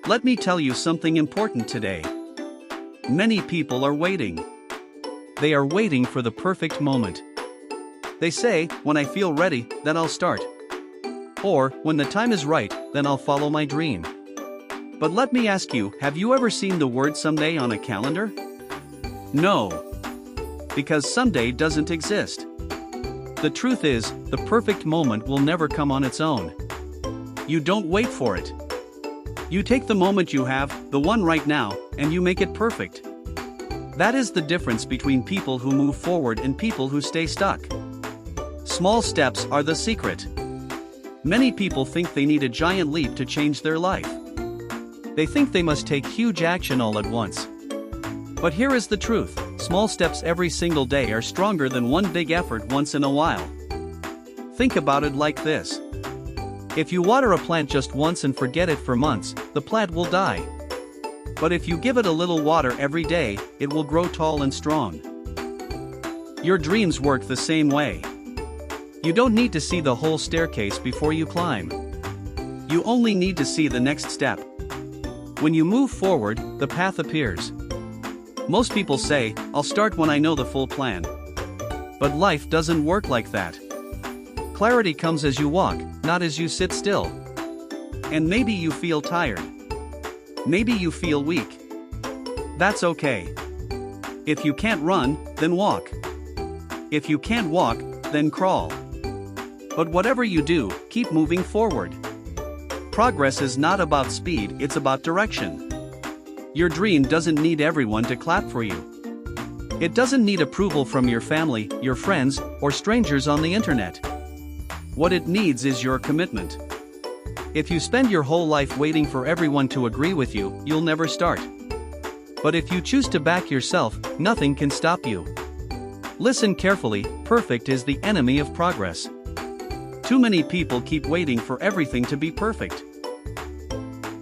Let me tell you something important today. Many people are waiting. They are waiting for the perfect moment. They say, when I feel ready, then I'll start. Or, when the time is right, then I'll follow my dream. But let me ask you, have you ever seen the word someday on a calendar? No. Because someday doesn't exist. The truth is, the perfect moment will never come on its own. You don't wait for it. You take the moment you have, the one right now, and you make it perfect. That is the difference between people who move forward and people who stay stuck. Small steps are the secret. Many people think they need a giant leap to change their life. They think they must take huge action all at once. But here is the truth, small steps every single day are stronger than one big effort once in a while. Think about it like this. If you water a plant just once and forget it for months, the plant will die. But if you give it a little water every day, it will grow tall and strong. Your dreams work the same way. You don't need to see the whole staircase before you climb. You only need to see the next step. When you move forward, the path appears. Most people say, I'll start when I know the full plan. But life doesn't work like that. Clarity comes as you walk, not as you sit still. And maybe you feel tired. Maybe you feel weak. That's okay. If you can't run, then walk. If you can't walk, then crawl. But whatever you do, keep moving forward. Progress is not about speed, it's about direction. Your dream doesn't need everyone to clap for you. It doesn't need approval from your family, your friends, or strangers on the internet. What it needs is your commitment. If you spend your whole life waiting for everyone to agree with you, you'll never start. But if you choose to back yourself, nothing can stop you. Listen carefully, perfect is the enemy of progress. Too many people keep waiting for everything to be perfect.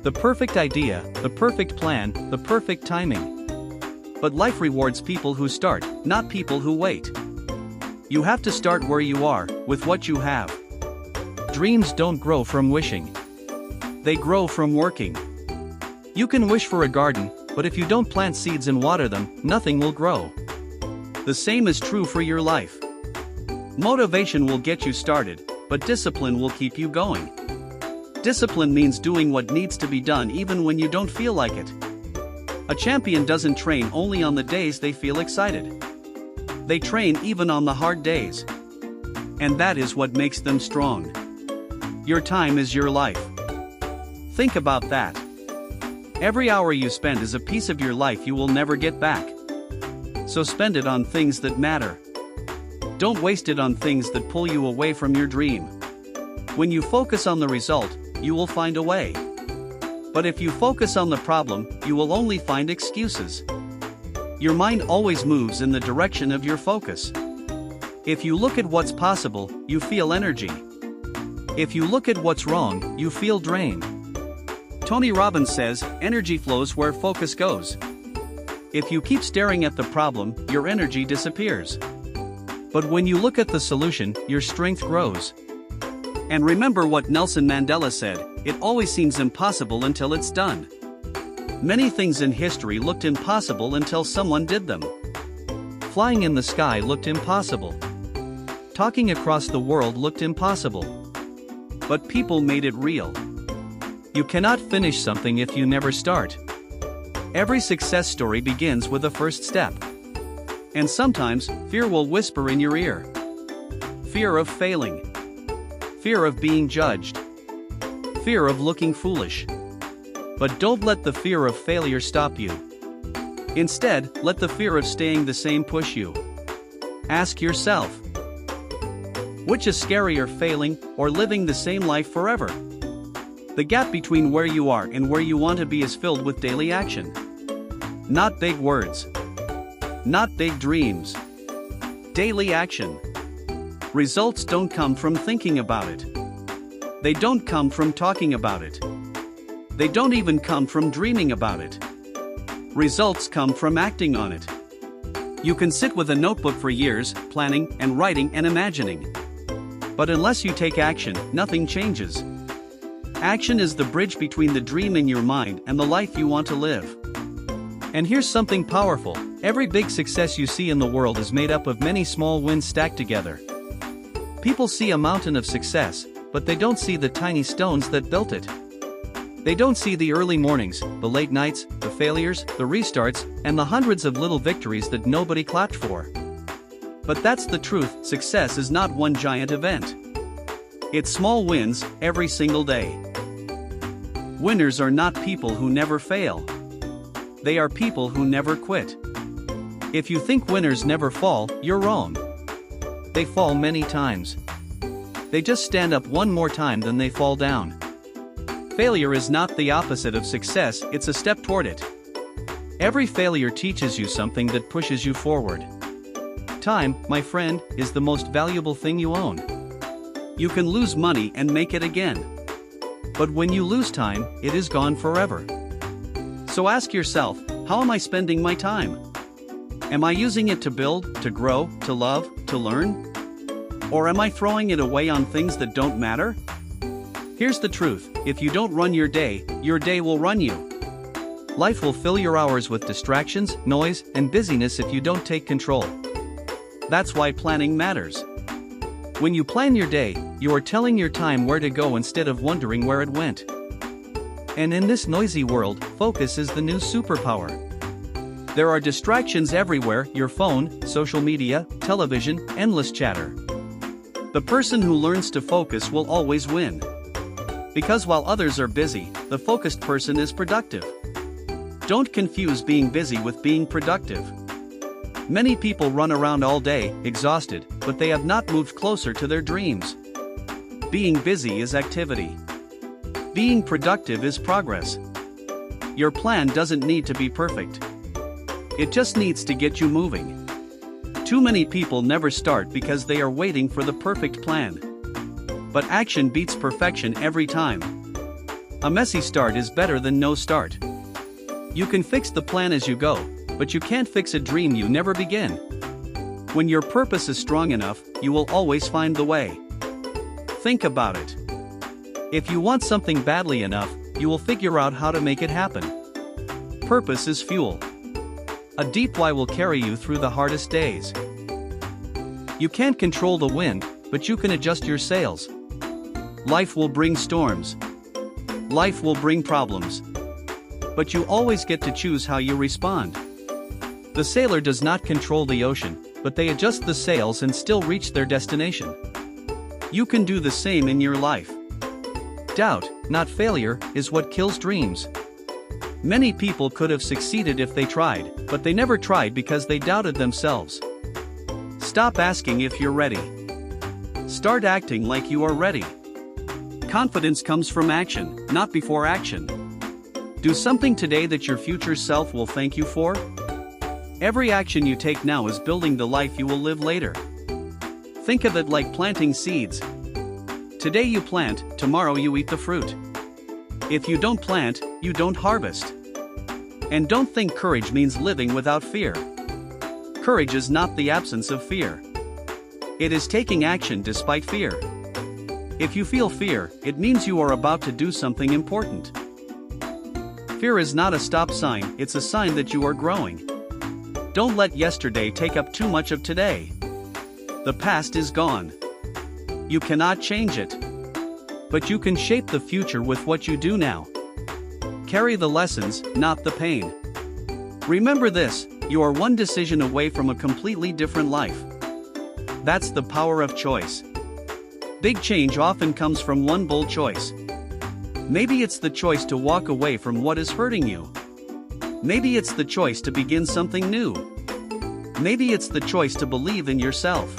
The perfect idea, the perfect plan, the perfect timing. But life rewards people who start, not people who wait. You have to start where you are, with what you have. Dreams don't grow from wishing. They grow from working. You can wish for a garden, but if you don't plant seeds and water them, nothing will grow. The same is true for your life. Motivation will get you started, but discipline will keep you going. Discipline means doing what needs to be done even when you don't feel like it. A champion doesn't train only on the days they feel excited. They train even on the hard days. And that is what makes them strong. Your time is your life. Think about that. Every hour you spend is a piece of your life you will never get back. So spend it on things that matter. Don't waste it on things that pull you away from your dream. When you focus on the result, you will find a way. But if you focus on the problem, you will only find excuses. Your mind always moves in the direction of your focus. If you look at what's possible, you feel energy. If you look at what's wrong, you feel drained. Tony Robbins says, energy flows where focus goes. If you keep staring at the problem, your energy disappears. But when you look at the solution, your strength grows. And remember what Nelson Mandela said, it always seems impossible until it's done. Many things in history looked impossible until someone did them. Flying in the sky looked impossible. Talking across the world looked impossible. But people made it real. You cannot finish something if you never start. Every success story begins with a first step. And sometimes, fear will whisper in your ear. Fear of failing. Fear of being judged. Fear of looking foolish. But don't let the fear of failure stop you. Instead, let the fear of staying the same push you. Ask yourself, which is scarier, failing or living the same life forever? The gap between where you are and where you want to be is filled with daily action. Not big words. Not big dreams. Daily action. Results don't come from thinking about it. They don't come from talking about it. They don't even come from dreaming about it. Results come from acting on it. You can sit with a notebook for years, planning and writing and imagining. But unless you take action, nothing changes. Action is the bridge between the dream in your mind and the life you want to live. And here's something powerful: every big success you see in the world is made up of many small wins stacked together. People see a mountain of success, but they don't see the tiny stones that built it. They don't see the early mornings, the late nights, the failures, the restarts, and the hundreds of little victories that nobody clapped for. But that's the truth: success is not one giant event. It's small wins, every single day. Winners are not people who never fail. They are people who never quit. If you think winners never fall, you're wrong. They fall many times. They just stand up one more time than they fall down. Failure is not the opposite of success, it's a step toward it. Every failure teaches you something that pushes you forward. Time, my friend, is the most valuable thing you own. You can lose money and make it again. But when you lose time, it is gone forever. So ask yourself, how am I spending my time? Am I using it to build, to grow, to love, to learn? Or am I throwing it away on things that don't matter? Here's the truth: if you don't run your day will run you. Life will fill your hours with distractions, noise, and busyness if you don't take control. That's why planning matters. When you plan your day, you are telling your time where to go instead of wondering where it went. And in this noisy world, focus is the new superpower. There are distractions everywhere: your phone, social media, television, endless chatter. The person who learns to focus will always win. Because while others are busy, the focused person is productive. Don't confuse being busy with being productive. Many people run around all day, exhausted, but they have not moved closer to their dreams. Being busy is activity. Being productive is progress. Your plan doesn't need to be perfect. It just needs to get you moving. Too many people never start because they are waiting for the perfect plan. But action beats perfection every time. A messy start is better than no start. You can fix the plan as you go, but you can't fix a dream you never begin. When your purpose is strong enough, you will always find the way. Think about it. If you want something badly enough, you will figure out how to make it happen. Purpose is fuel. A deep why will carry you through the hardest days. You can't control the wind, but you can adjust your sails. Life will bring storms. Life will bring problems. But you always get to choose how you respond. The sailor does not control the ocean, but they adjust the sails and still reach their destination. You can do the same in your life. Doubt, not failure, is what kills dreams. Many people could have succeeded if they tried, but they never tried because they doubted themselves. Stop asking if you're ready. Start acting like you are ready. Confidence comes from action, not before action. Do something today that your future self will thank you for. Every action you take now is building the life you will live later. Think of it like planting seeds. Today you plant, tomorrow you eat the fruit. If you don't plant, you don't harvest. And don't think courage means living without fear. Courage is not the absence of fear. It is taking action despite fear. If you feel fear, it means you are about to do something important. Fear is not a stop sign, it's a sign that you are growing. Don't let yesterday take up too much of today. The past is gone. You cannot change it. But you can shape the future with what you do now. Carry the lessons, not the pain. Remember this: you are one decision away from a completely different life. That's the power of choice. Big change often comes from one bold choice. Maybe it's the choice to walk away from what is hurting you. Maybe it's the choice to begin something new. Maybe it's the choice to believe in yourself.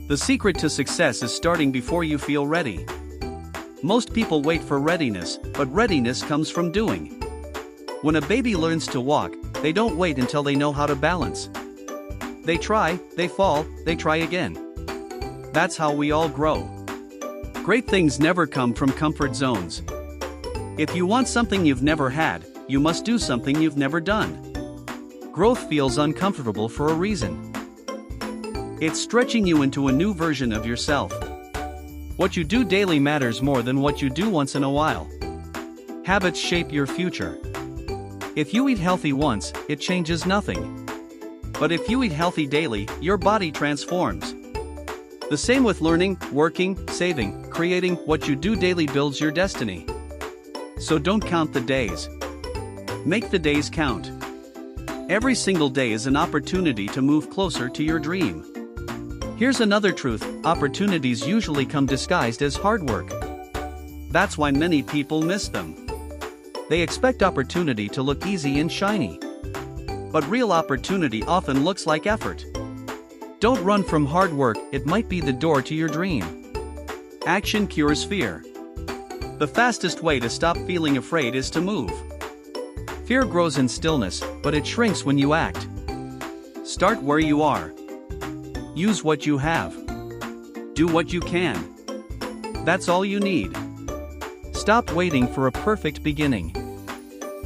The secret to success is starting before you feel ready. Most people wait for readiness, but readiness comes from doing. When a baby learns to walk, they don't wait until they know how to balance. They try, they fall, they try again. That's how we all grow. Great things never come from comfort zones. If you want something you've never had, you must do something you've never done. Growth feels uncomfortable for a reason. It's stretching you into a new version of yourself. What you do daily matters more than what you do once in a while. Habits shape your future. If you eat healthy once, it changes nothing. But if you eat healthy daily, your body transforms. The same with learning, working, saving, creating. What you do daily builds your destiny. So don't count the days. Make the days count. Every single day is an opportunity to move closer to your dream. Here's another truth: opportunities usually come disguised as hard work. That's why many people miss them. They expect opportunity to look easy and shiny. But real opportunity often looks like effort. Don't run from hard work, it might be the door to your dream. Action cures fear. The fastest way to stop feeling afraid is to move. Fear grows in stillness, but it shrinks when you act. Start where you are. Use what you have. Do what you can. That's all you need. Stop waiting for a perfect beginning.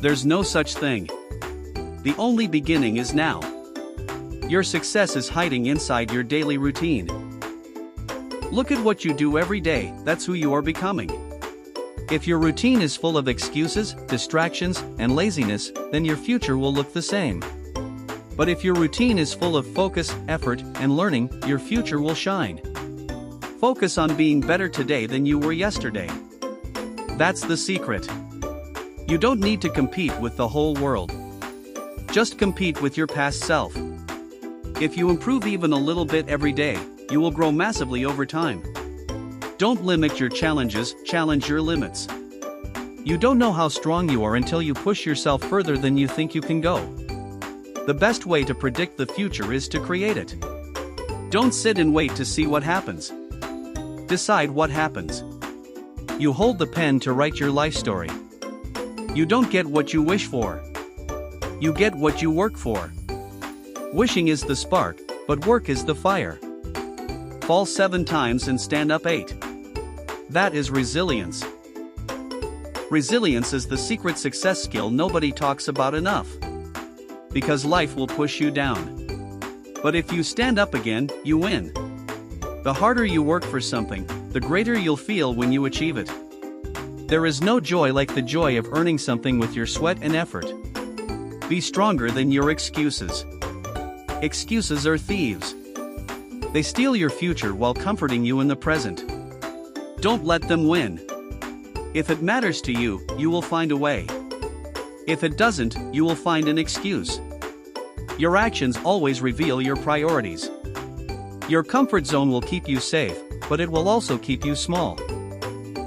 There's no such thing. The only beginning is now. Your success is hiding inside your daily routine. Look at what you do every day, that's who you are becoming. If your routine is full of excuses, distractions, and laziness, then your future will look the same. But if your routine is full of focus, effort, and learning, your future will shine. Focus on being better today than you were yesterday. That's the secret. You don't need to compete with the whole world. Just compete with your past self. If you improve even a little bit every day, you will grow massively over time. Don't limit your challenges, challenge your limits. You don't know how strong you are until you push yourself further than you think you can go. The best way to predict the future is to create it. Don't sit and wait to see what happens. Decide what happens. You hold the pen to write your life story. You don't get what you wish for. You get what you work for. Wishing is the spark, but work is the fire. Fall 7 times and stand up 8. That is resilience. Resilience is the secret success skill nobody talks about enough. Because life will push you down. But if you stand up again, you win. The harder you work for something, the greater you'll feel when you achieve it. There is no joy like the joy of earning something with your sweat and effort. Be stronger than your excuses. Excuses are thieves. They steal your future while comforting you in the present. Don't let them win. If it matters to you, you will find a way. If it doesn't, you will find an excuse. Your actions always reveal your priorities. Your comfort zone will keep you safe, but it will also keep you small.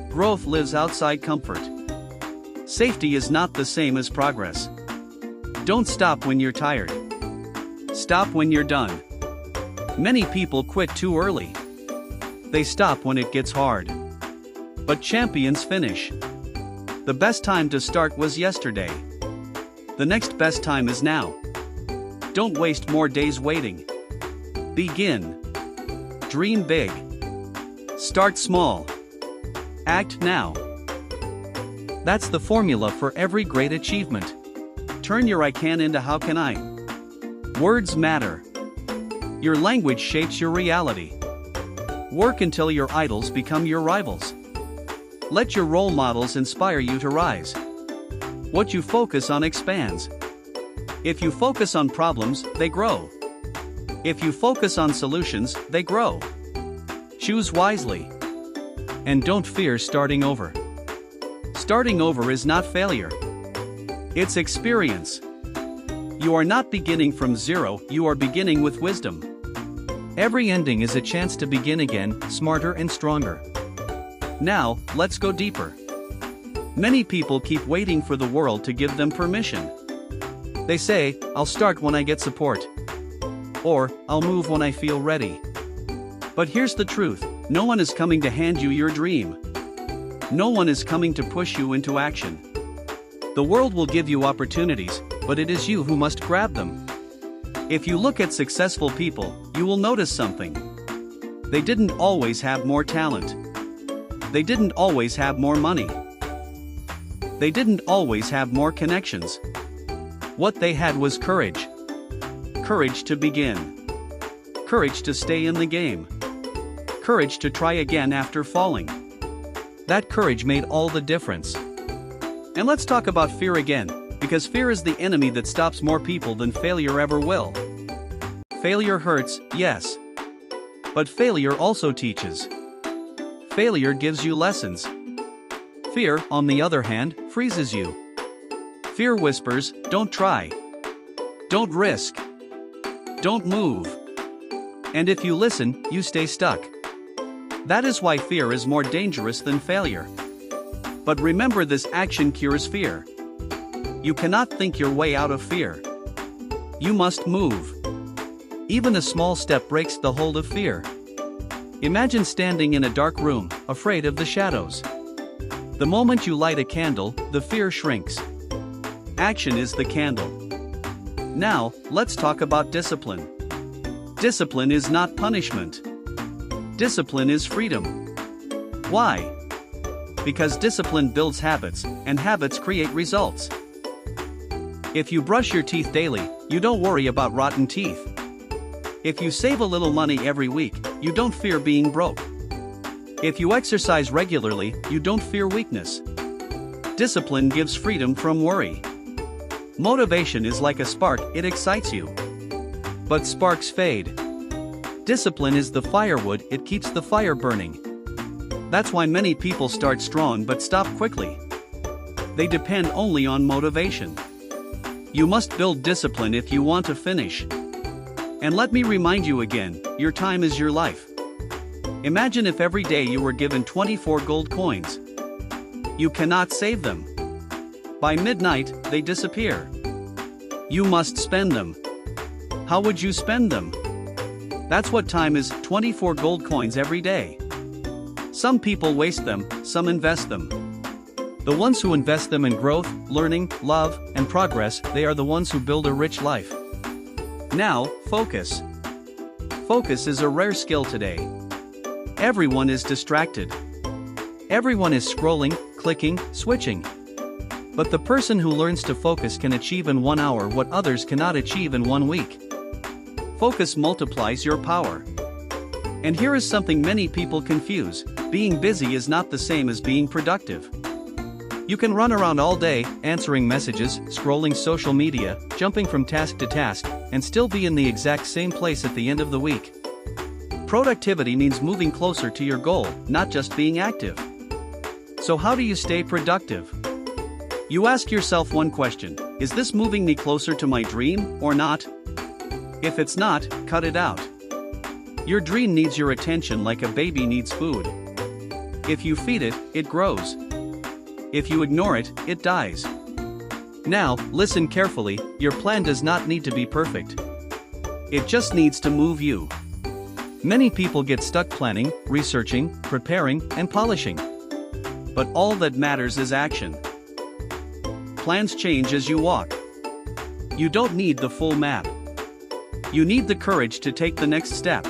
Growth lives outside comfort. Safety is not the same as progress. Don't stop when you're tired. Stop when you're done. Many people quit too early. They stop when it gets hard. But champions finish. The best time to start was yesterday. The next best time is now. Don't waste more days waiting. Begin. Dream big. Start small. Act now. That's the formula for every great achievement. Turn your I can into how can I. Words matter. Your language shapes your reality. Work until your idols become your rivals. Let your role models inspire you to rise. What you focus on expands. If you focus on problems, they grow. If you focus on solutions, they grow. Choose wisely. And don't fear starting over. Starting over is not failure. It's experience. You are not beginning from zero, you are beginning with wisdom. Every ending is a chance to begin again, smarter and stronger. Now, let's go deeper. Many people keep waiting for the world to give them permission. They say, I'll start when I get support. Or, I'll move when I feel ready. But here's the truth, no one is coming to hand you your dream. No one is coming to push you into action. The world will give you opportunities, but it is you who must grab them. If you look at successful people, you will notice something. They didn't always have more talent. They didn't always have more money. They didn't always have more connections. What they had was courage. Courage to begin. Courage to stay in the game. courage to try again after falling. That courage made all the difference. And let's talk about fear again, because fear is the enemy that stops more people than failure ever will. Failure hurts, yes. But failure also teaches. Failure gives you lessons. Fear, on the other hand, freezes you. Fear whispers, don't try. Don't risk. Don't move. And if you listen, you stay stuck. That is why fear is more dangerous than failure. But remember, this action cures fear. You cannot think your way out of fear. You must move. Even a small step breaks the hold of fear. Imagine standing in a dark room, afraid of the shadows. The moment you light a candle, the fear shrinks. Action is the candle. Now, let's talk about discipline. Discipline is not punishment. Discipline is freedom. Why? Because discipline builds habits, and habits create results. If you brush your teeth daily, you don't worry about rotten teeth. If you save a little money every week, you don't fear being broke. If you exercise regularly, you don't fear weakness. Discipline gives freedom from worry. Motivation is like a spark, it excites you. But sparks fade. Discipline is the firewood, it keeps the fire burning. That's why many people start strong but stop quickly. They depend only on motivation. You must build discipline if you want to finish. And let me remind you again, your time is your life. Imagine if every day you were given 24 gold coins. You cannot save them. By midnight, they disappear. You must spend them. How would you spend them? That's what time is, 24 gold coins every day. Some people waste them, some invest them. The ones who invest them in growth, learning, love, and progress, they are the ones who build a rich life. Now, focus. Focus is a rare skill today. Everyone is distracted. Everyone is scrolling, clicking, switching. But the person who learns to focus can achieve in 1 hour what others cannot achieve in 1 week. Focus multiplies your power. And here is something many people confuse: being busy is not the same as being productive. You can run around all day, answering messages, scrolling social media, jumping from task to task, and still be in the exact same place at the end of the week. Productivity means moving closer to your goal, not just being active. So how do you stay productive? You ask yourself one question: is this moving me closer to my dream, or not? If it's not, cut it out. Your dream needs your attention like a baby needs food. If you feed it, it grows. If you ignore it, it dies. Now, listen carefully, your plan does not need to be perfect. It just needs to move you. Many people get stuck planning, researching, preparing, and polishing. But all that matters is action. Plans change as you walk. You don't need the full map. You need the courage to take the next step.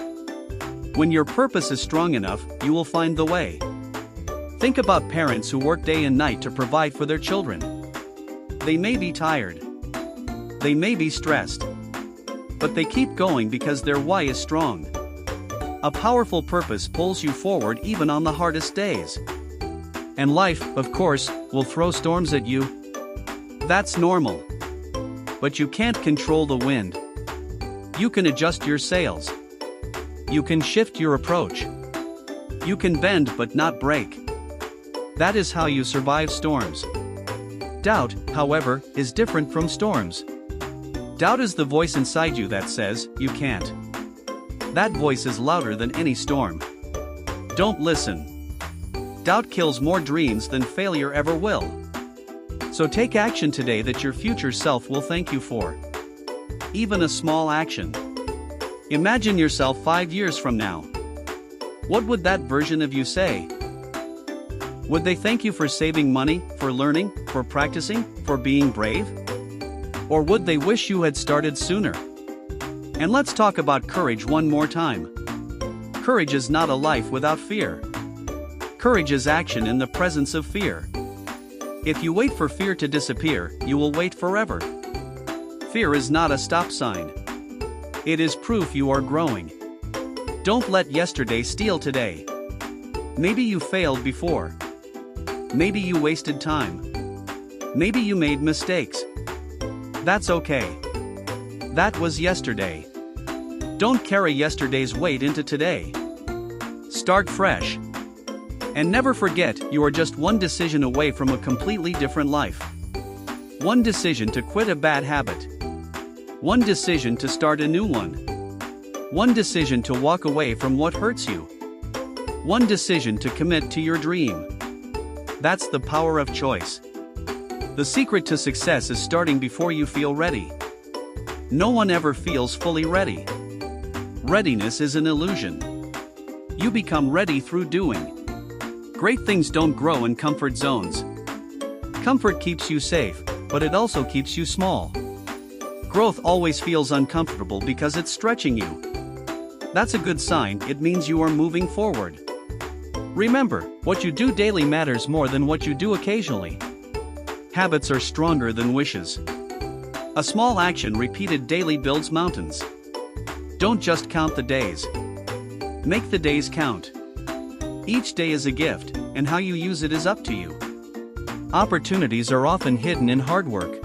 When your purpose is strong enough, you will find the way. Think about parents who work day and night to provide for their children. They may be tired. They may be stressed. But they keep going because their why is strong. A powerful purpose pulls you forward even on the hardest days. And life, of course, will throw storms at you. That's normal. But you can't control the wind. You can adjust your sails. You can shift your approach. You can bend but not break. That is how you survive storms. Doubt, however, is different from storms. Doubt is the voice inside you that says, you can't. That voice is louder than any storm. Don't listen. Doubt kills more dreams than failure ever will. So take action today that your future self will thank you for. Even a small action. Imagine yourself 5 years from now. What would that version of you say? Would they thank you for saving money, for learning, for practicing, for being brave? Or would they wish you had started sooner? And let's talk about courage one more time. Courage is not a life without fear. Courage is action in the presence of fear. If you wait for fear to disappear, you will wait forever. Fear is not a stop sign. It is proof you are growing. Don't let yesterday steal today. Maybe you failed before. Maybe you wasted time. Maybe you made mistakes. That's okay. That was yesterday. Don't carry yesterday's weight into today. Start fresh. And never forget, you are just one decision away from a completely different life. One decision to quit a bad habit. One decision to start a new one. One decision to walk away from what hurts you. One decision to commit to your dream. That's the power of choice. The secret to success is starting before you feel ready. No one ever feels fully ready. Readiness is an illusion. You become ready through doing. Great things don't grow in comfort zones. Comfort keeps you safe, but it also keeps you small. Growth always feels uncomfortable because it's stretching you. That's a good sign, it means you are moving forward. Remember, what you do daily matters more than what you do occasionally. Habits are stronger than wishes. A small action repeated daily builds mountains. Don't just count the days. Make the days count. Each day is a gift, and how you use it is up to you. Opportunities are often hidden in hard work.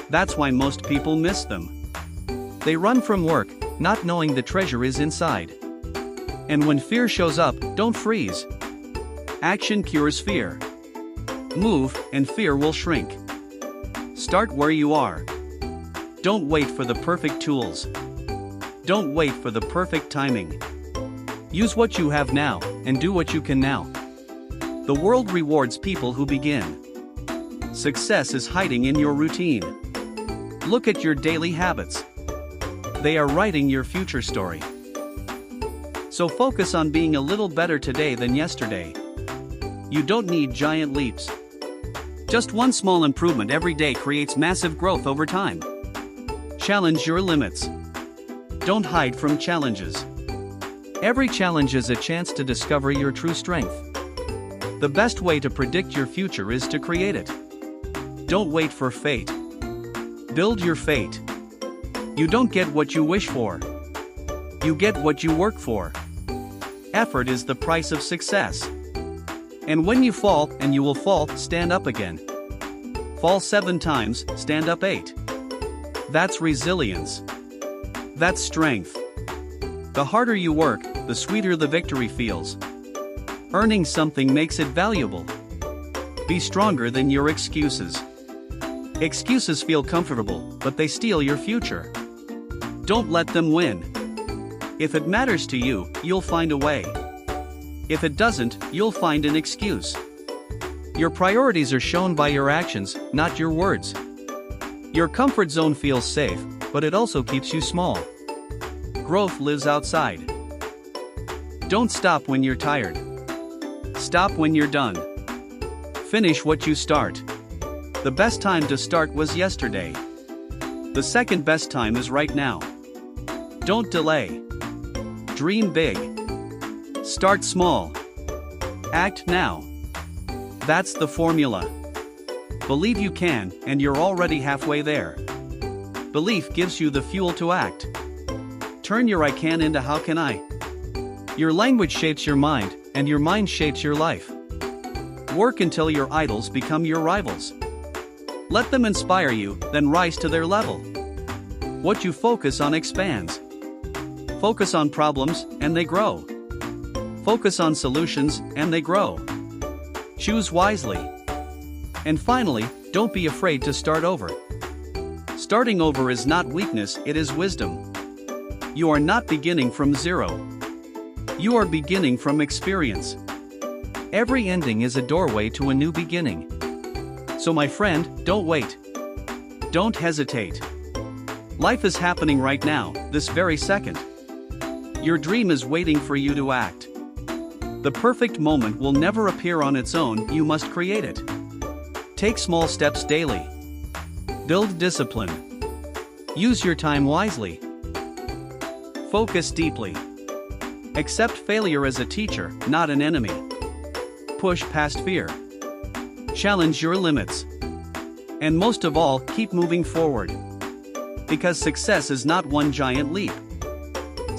That's why most people miss them. They run from work, not knowing the treasure is inside. And when fear shows up, don't freeze. Action cures fear. Move, and fear will shrink. Start where you are. Don't wait for the perfect tools. Don't wait for the perfect timing. Use what you have now, and do what you can now. The world rewards people who begin. Success is hiding in your routine. Look at your daily habits. They are writing your future story. So focus on being a little better today than yesterday. You don't need giant leaps. Just one small improvement every day creates massive growth over time. Challenge your limits. Don't hide from challenges. Every challenge is a chance to discover your true strength. The best way to predict your future is to create it. Don't wait for fate. Build your fate. You don't get what you wish for. You get what you work for. Effort is the price of success. And when you fall, and you will fall, stand up again. Fall 7 times, stand up 8. That's resilience. That's strength. The harder you work, the sweeter the victory feels. Earning something makes it valuable. Be stronger than your excuses. Excuses feel comfortable, but they steal your future. Don't let them win. If it matters to you, you'll find a way. If it doesn't, you'll find an excuse. Your priorities are shown by your actions, not your words. Your comfort zone feels safe, but it also keeps you small. Growth lives outside. Don't stop when you're tired. Stop when you're done. Finish what you start. The best time to start was yesterday. The second best time is right now. Don't delay. Dream big. Start small. Act now. That's the formula. Believe you can, and you're already halfway there. Belief gives you the fuel to act. Turn your I can into how can I. Your language shapes your mind, and your mind shapes your life. Work until your idols become your rivals. Let them inspire you, then rise to their level. What you focus on expands. Focus on problems, and they grow. Focus on solutions, and they grow. Choose wisely. And finally, don't be afraid to start over. Starting over is not weakness, it is wisdom. You are not beginning from zero. You are beginning from experience. Every ending is a doorway to a new beginning. So my friend, don't wait. Don't hesitate. Life is happening right now, this very second. Your dream is waiting for you to act. The perfect moment will never appear on its own, you must create it. Take small steps daily. Build discipline. Use your time wisely. Focus deeply. Accept failure as a teacher, not an enemy. Push past fear. Challenge your limits. And most of all, keep moving forward. Because success is not one giant leap.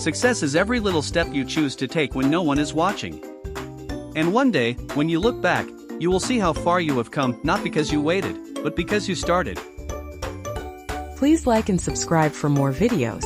Success is every little step you choose to take when no one is watching. And one day, when you look back, you will see how far you have come, not because you waited, but because you started. Please like and subscribe for more videos.